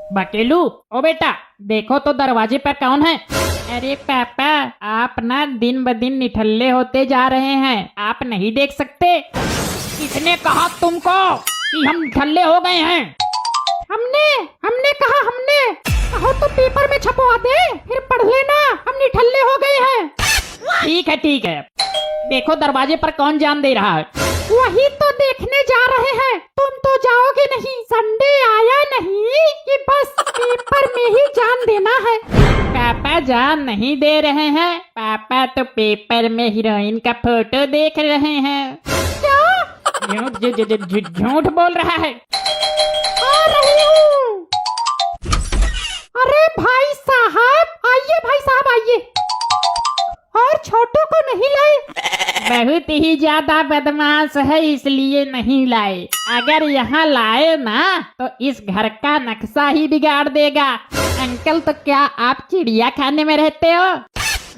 बकेलू, ओ बेटा, देखो तो दरवाजे पर कौन है। अरे पापा, आप ना दिन ब दिन निठल्ले होते जा रहे हैं, आप नहीं देख सकते। किसने कहा तुमको कि हम निठल्ले हो गए हैं? हमने हमने कहो तो पेपर में छपवा दे, फिर पढ़ लेना हम निठल्ले हो गए हैं। ठीक है, देखो दरवाजे पर कौन जान दे रहा है। वही तो देखने जा रहे हैं, तुम तो जाओगे नहीं। संडे आया नहीं कि बस पेपर में ही जान देना है। पापा जान नहीं दे रहे हैं, पापा तो पेपर में हीरोइन का फोटो देख रहे हैं। क्या झूठ बोल रहा है। आ रही हूँ। अरे भाई साहब आइए। और छोटू को नहीं लाए? बहुत ही ज्यादा बदमाश है इसलिए नहीं लाए। अगर यहाँ लाए ना तो इस घर का नक्शा ही बिगाड़ देगा। अंकल, तो क्या आप चिड़िया खाने में रहते हो?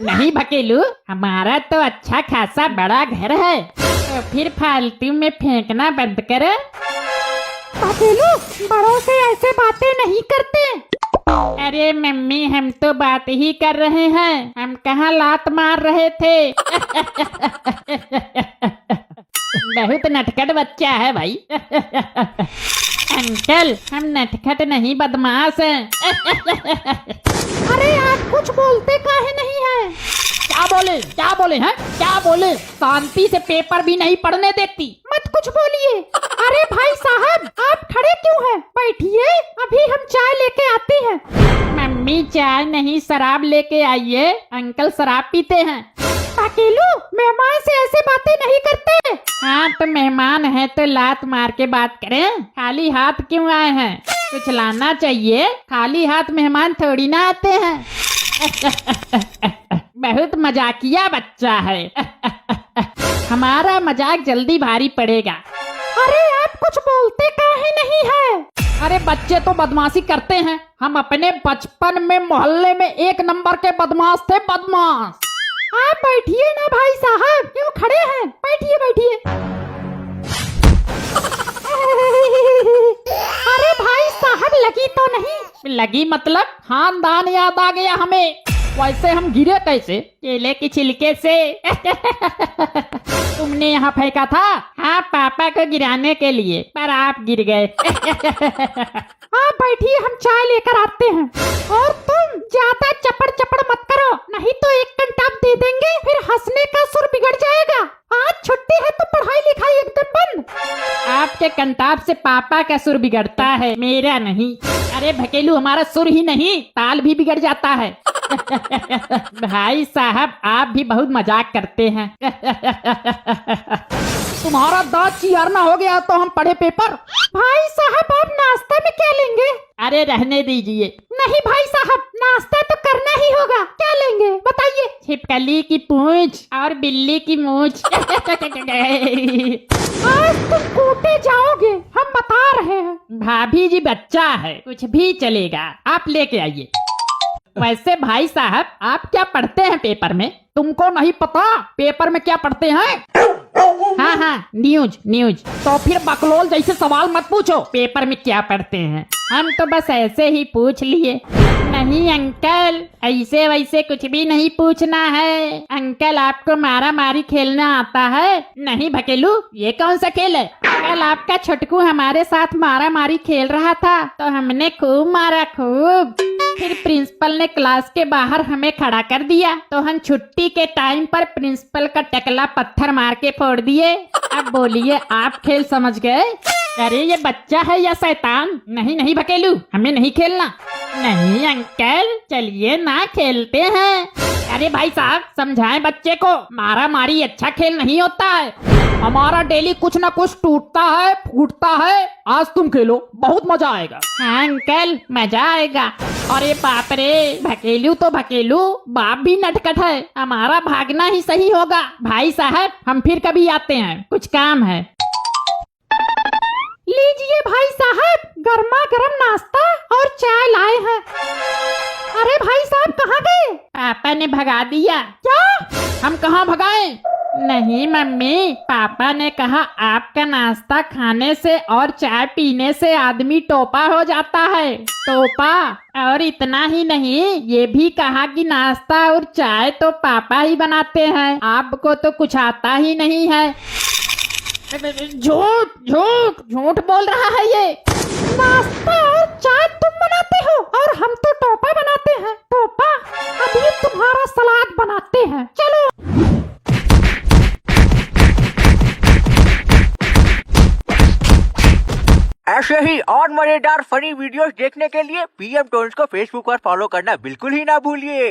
नहीं भकेलू, हमारा तो अच्छा खासा बड़ा घर है, तो फिर फालतू में फेंकना बंद कर। भकेलू, बड़ों से ऐसे बातें नहीं करते। अरे मम्मी, हम तो बात ही कर रहे हैं, हम कहाँ लात मार रहे थे। बहुत नटखट बच्चा है भाई। अंकल, हम नटखट नहीं बदमाश हैं। अरे आप कुछ बोलते काहे नहीं है? क्या बोले? शांति से पेपर भी नहीं पढ़ने देती। मत कुछ बोलिए। अरे भाई साहब, आप खड़े क्यों हैं? बैठिए, अभी हम चाय लेके आते हैं। मम्मी, चाय नहीं शराब लेके आइए, अंकल शराब पीते हैं। अकेलू, मेहमान से ऐसे बातें नहीं करते। हाँ तो मेहमान है तो लात मार के बात करें, खाली हाथ क्यों आए हैं? कुछ लाना चाहिए, खाली हाथ मेहमान थोड़ी ना आते हैं। बहुत मजाकिया बच्चा है। हमारा मजाक जल्दी भारी पड़ेगा। अरे आप कुछ बोलते काहे नहीं है? अरे बच्चे तो बदमाशी करते हैं, हम अपने बचपन में मोहल्ले में एक नंबर के बदमाश थे, बदमाश। आप बैठिए ना भाई साहब, क्यों खड़े हैं? बैठिए। अरे भाई साहब, लगी तो नहीं? लगी मतलब खानदान याद आ गया हमें। वैसे हम गिरे कैसे? केले की छिलके से। तुमने यहाँ फेंका था? हाँ, पापा को गिराने के लिए, पर आप गिर गए। हाँ बैठिए, हम चाय लेकर आते हैं। और तुम ज्यादा चपड़ मत करो, नहीं तो एक कंटाप दे देंगे, फिर हंसने का सुर बिगड़ जाएगा। आज छुट्टी है तो पढ़ाई लिखाई एकदम बंद। आपके कंटाप से पापा का सुर बिगड़ता है, मेरा नहीं। अरे भकेलू, हमारा सुर ही नहीं, ताल भी बिगड़ जाता है। भाई साहब, आप भी बहुत मजाक करते हैं। तुम्हारा दांत चियारना हो गया तो हम पढ़े पेपर। भाई साहब, आप नाश्ता में क्या लेंगे? अरे रहने दीजिए। नहीं भाई साहब, नाश्ता तो करना ही होगा। क्या लेंगे बताइए? छिपकली की पूंछ और बिल्ली की मूंछ। आज तुम कूटे जाओगे, हम बता रहे हैं। भाभी जी, बच्चा है, कुछ भी चलेगा, आप लेके आइए। वैसे भाई साहब, आप क्या पढ़ते हैं पेपर में? तुमको नहीं पता पेपर में क्या पढ़ते हैं? हाँ, न्यूज। तो फिर बकलोल जैसे सवाल मत पूछो। पेपर में क्या पढ़ते हैं? हम तो बस ऐसे ही पूछ लिए। नहीं अंकल, ऐसे वैसे कुछ भी नहीं पूछना है। अंकल, आपको मारा मारी खेलना आता है? नहीं भकेलू, ये कौन सा खेल है? कल आपका छोटकू हमारे साथ मारा मारी खेल रहा था तो हमने खूब मारा, खूब। फिर प्रिंसिपल ने क्लास के बाहर हमें खड़ा कर दिया तो हम छुट्टी के टाइम पर प्रिंसिपल का टकला पत्थर मार के फोड़ दिए। अब बोलिए, आप खेल समझ गए? अरे ये बच्चा है या शैतान? नहीं भकेलू, हमें नहीं खेलना। नहीं अंकल, चलिए ना खेलते हैं। अरे भाई साहब, समझाएं बच्चे को, मारा मारी अच्छा खेल नहीं होता है। हमारा डेली कुछ ना कुछ टूटता है, फूटता है। आज तुम खेलो, बहुत मजा आएगा। हाँ अंकल, मजा आएगा। अरे बाप रे, भकेलू तो भकेलू, बाप भी नटखट है। हमारा भागना ही सही होगा। भाई साहब, हम फिर कभी आते हैं, कुछ काम है। लीजिए भाई साहब, गर्मा गर्म नाश्ता और चाय लाए हैं। अरे भाई साहब, कहाँ गए? पापा ने भगा दिया। क्या? हम कहाँ भगाएं? नहीं मम्मी, पापा ने कहा आपका नाश्ता खाने से और चाय पीने से आदमी टोपा हो जाता है। टोपा। और इतना ही नहीं, ये भी कहा कि नाश्ता और चाय तो पापा ही बनाते हैं, आपको तो कुछ आता ही नहीं है। झूठ झूठ झूठ बोल रहा है ये। नाश्ता और चाय तुम बनाते हो और हम तो टोपा बनाते हैं। टोपा, अभी तुम्हारा सलाद बनाते हैं, चलो। ऐसे ही और मजेदार फनी वीडियोस देखने के लिए पीएम टोन्स को फेसबुक पर फॉलो करना बिल्कुल ही ना भूलिए।